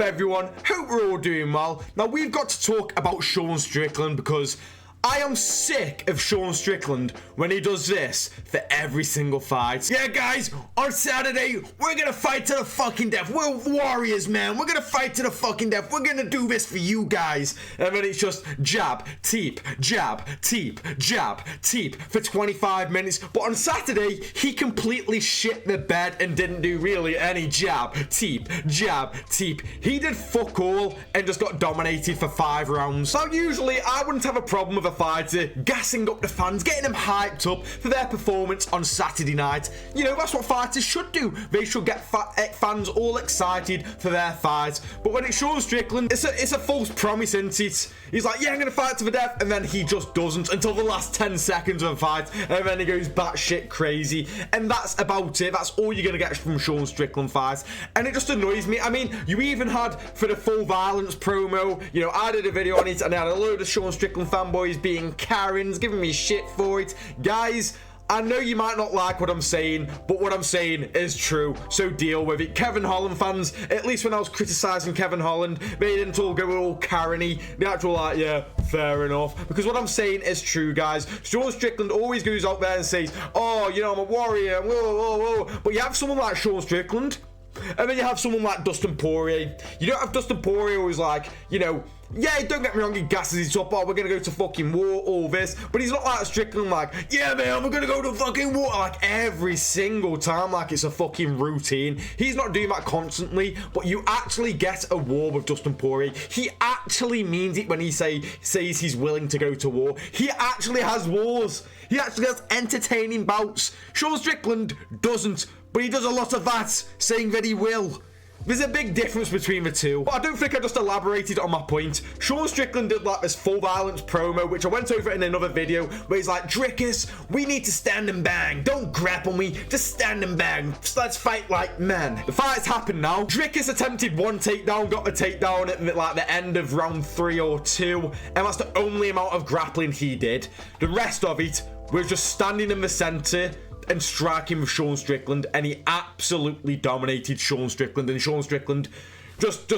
everyone? Hope we're all doing well. Now, we've got to talk about Sean Strickland because I am sick of Sean Strickland when he does this for every single fight. Yeah, guys, on Saturday, we're gonna fight to the fucking death. We're warriors, man. We're gonna fight to the fucking death. We're gonna do this for you guys. And then it's just jab, teep, jab, teep, jab, teep for 25 minutes. But on Saturday, he completely shit the bed and didn't do really any jab, teep, jab, teep. He did fuck all and just got dominated for 5 rounds. Now, usually, I wouldn't have a problem with a fighter gassing up the fans, getting them hyped up for their performance on Saturday night. You know, that's what fighters should do. They should get fans all excited for their fight. But when it's Sean Strickland, it's a false promise, isn't it? He's like, yeah, I'm gonna fight to the death, and then he just doesn't until the last 10 seconds of a fight, and then he goes batshit crazy. And that's about it. That's all you're gonna get from Sean Strickland fights. And it just annoys me. I mean, you even had for the full violence promo, you know, I did a video on it, and I had a load of Sean Strickland fanboys being Karens, giving me shit for it. Guys, I know you might not like what I'm saying, but what I'm saying is true, so deal with it. Kevin Holland fans, at least when I was criticising Kevin Holland, they didn't all go all Karen-y. The actual like, yeah, fair enough. Because what I'm saying is true, guys. Sean Strickland always goes out there and says, oh, you know, I'm a warrior, whoa, whoa, whoa. But you have someone like Sean Strickland, and then you have someone like Dustin Poirier. You don't have Dustin Poirier who's like, you know, yeah, don't get me wrong, he gasses his up, oh, we're gonna go to fucking war, all this, but he's not like Strickland, like, yeah, man, we're gonna go to fucking war, like, every single time, like, it's a fucking routine. He's not doing that constantly, but you actually get a war with Dustin Poirier. He actually means it when he says he's willing to go to war. He actually has wars. He actually has entertaining bouts. Sean Strickland doesn't, but he does a lot of that, saying that he will. There's a big difference between the two, but I don't think I just elaborated on my point. Sean Strickland did like this full violence promo, which I went over in another video, where he's like, Drickus, we need to stand and bang. Don't grapple me, just stand and bang. Let's fight like men. The fight's happened now. Drickus attempted one takedown, got the takedown at like the end of round 3 or 2, and that's the only amount of grappling he did. The rest of it was just standing in the center and striking with Sean Strickland, and he absolutely dominated Sean Strickland, and Sean Strickland just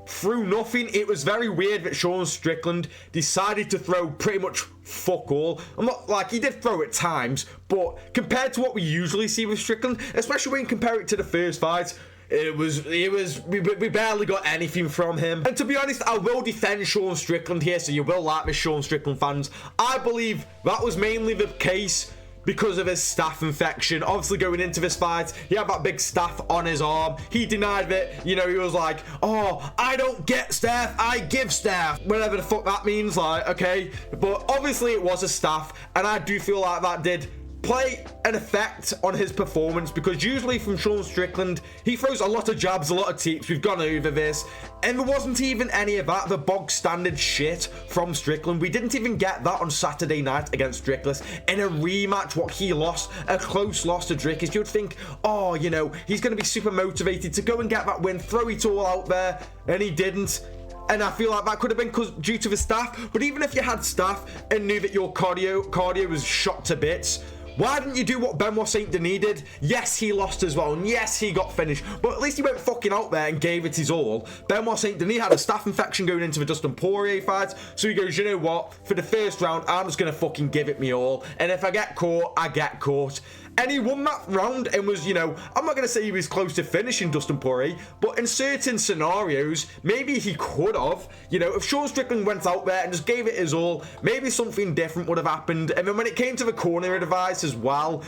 threw nothing. It was very weird that Sean Strickland decided to throw pretty much fuck all. I'm not like, he did throw at times, but compared to what we usually see with Strickland, especially when you compare it to the first fight, we barely got anything from him. And to be honest, I will defend Sean Strickland here, so you will like me, Sean Strickland fans. I believe that was mainly the case because of his staph infection. Obviously, going into this fight, he had that big staph on his arm. He denied it. You know, he was like, oh, I don't get staph, I give staph. Whatever the fuck that means, like, okay. But obviously, it was a staph, and I do feel like that did play an effect on his performance, because usually from Sean Strickland, he throws a lot of jabs, a lot of teeps. We've gone over this, and there wasn't even any of that, the bog standard shit from Strickland. We didn't even get that on Saturday night against Strickland in a rematch. What he lost, a close loss to Strickland. You'd think, oh, you know, he's going to be super motivated to go and get that win, throw it all out there, and he didn't. And I feel like that could have been due to the staph. But even if you had staph and knew that your cardio was shot to bits, why didn't you do what Benoit Saint Denis did? Yes, he lost as well, and yes, he got finished, but at least he went fucking out there and gave it his all. Benoit Saint Denis had a staph infection going into the Dustin Poirier fight, so he goes, you know what, for the first round, I'm just going to fucking give it me all, and if I get caught, I get caught. And he won that round and was, you know, I'm not going to say he was close to finishing Dustin Poirier, but in certain scenarios, maybe he could have. You know, if Sean Strickland went out there and just gave it his all, maybe something different would have happened. And then when it came to the corner advice as well,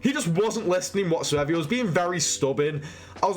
he just wasn't listening whatsoever. He was being very stubborn. I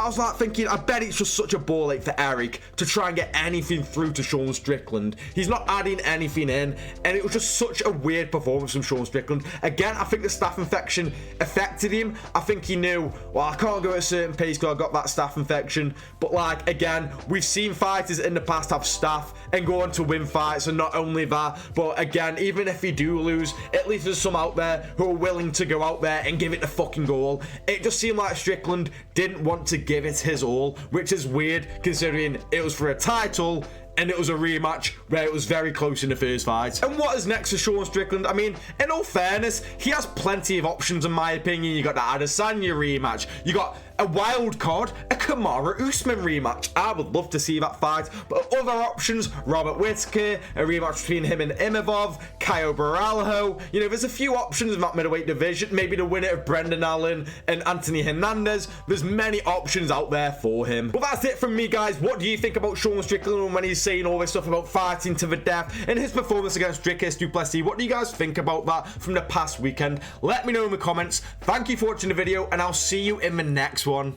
was like thinking, I bet it's just such a ball ache for Eric to try and get anything through to Sean Strickland. He's not adding anything in, and it was just such a weird performance from Sean Strickland. Again, I think the staph infection affected him. I think he knew, well, I can't go at a certain pace because I got that staph infection. But like, again, we've seen fighters in the past have staph and go on to win fights, and not only that, but again, even if you do lose, at least there's some out there who are willing to go out there and give it the fucking goal. It just seemed like Strickland didn't want to give it his all, which is weird considering it was for a title and it was a rematch where it was very close in the first fight. And what is next for Sean Strickland? I mean, in all fairness, he has plenty of options in my opinion. You got the Adesanya rematch, you got a wild card, a Kamaru Usman rematch. I would love to see that fight. But other options, Robert Whittaker, a rematch between him and Imavov, Caio Borralho. You know, there's a few options in that middleweight division. Maybe the winner of Brendan Allen and Anthony Hernandez. There's many options out there for him. But that's it from me, guys. What do you think about Sean Strickland when he's saying all this stuff about fighting to the death and his performance against Dricus du Plessis? What do you guys think about that from the past weekend? Let me know in the comments. Thank you for watching the video, and I'll see you in the next one.